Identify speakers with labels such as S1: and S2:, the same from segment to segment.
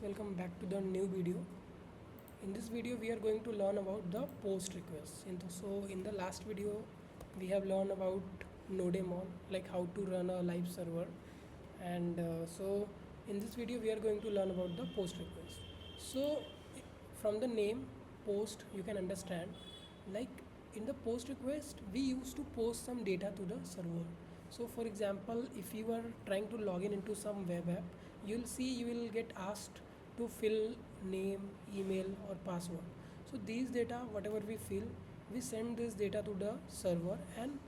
S1: welcome back to the new video. In this video we are going to learn about the post requests. In the last video we have learned about Node.js, like how to run a live server, and in this video we are going to learn about the post request. So from the name post you can understand, like in the post request we used to post some data to the server. So for example, if you are trying to log in into some web app, you'll see you will get asked to fill name, email or password. So these data, whatever we fill, we send this data to the server, and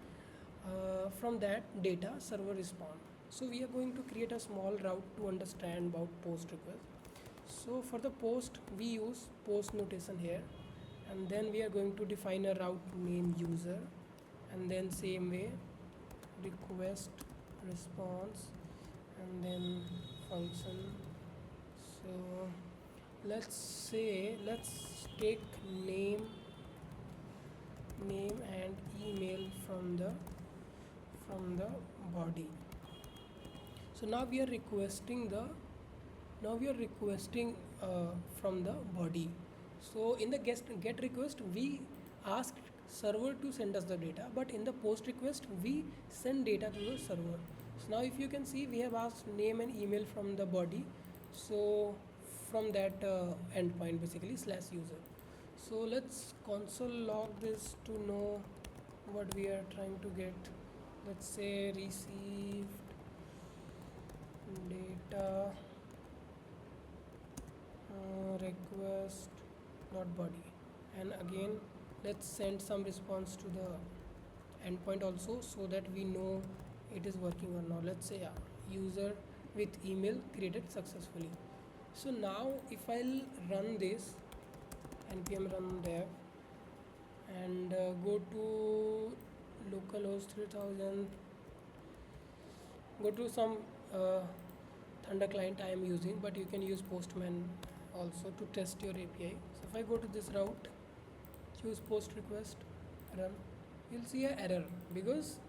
S1: from that data server respond. So we are going to create a small route to understand about post request. So for the post we use post notation here, and then we are going to define a route name user, and then same way request response, and then function. So let's take name and email from the body. So now we are requesting from the body. So in the get request we asked server to send us the data, but in the post request we send data to the server. So now if you can see, we have asked name and email from the body, so from that endpoint, basically /user. So let's console log this to know what we are trying to get. Let's say received data request dot body, and again let's send some response to the endpoint also, so that we know it is working or not. Let's say user with email created successfully. So now if I'll run this npm run dev and go to localhost 3000, go to some Thunder client I am using, but you can use Postman also to test your API. So if I go to this route, choose post request, run, you'll see an error because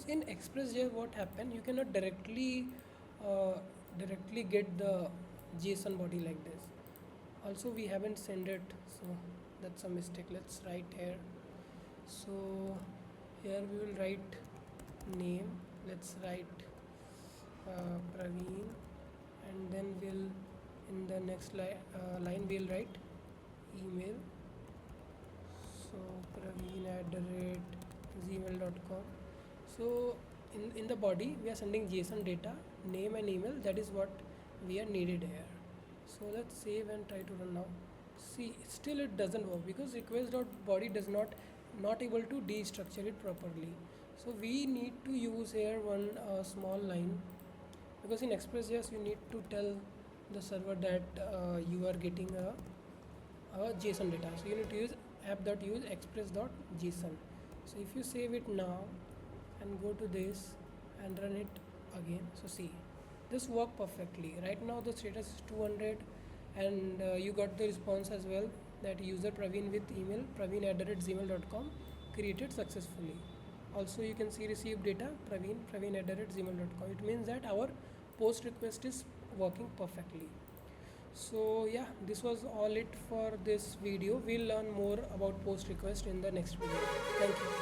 S1: in Express.js what happened, you cannot directly get the JSON body like this. Also we haven't sent it, so that's a mistake. Let's write here. So here we will write name, let's write Praveen, and then we'll in the next line we'll write email. So praveen@gmail.com. So in the body we are sending JSON data, name and email. That is what we are needed here. So let's save and try to run now. See, still it doesn't work because request.body does not able to destructure it properly. So we need to use here one small line, because in Express.js you need to tell the server that you are getting a JSON data. So you need to use app.use express.json. So if you save it now and go to this and run it again, so see, this worked perfectly. Right now the status is 200, and you got the response as well, that user Praveen with email praveen@gmail.com created successfully. Also you can see received data praveen@gmail.com. It means that our post request is working perfectly. So yeah, this was all it for this video. We'll learn more about post request in the next video. Thank you.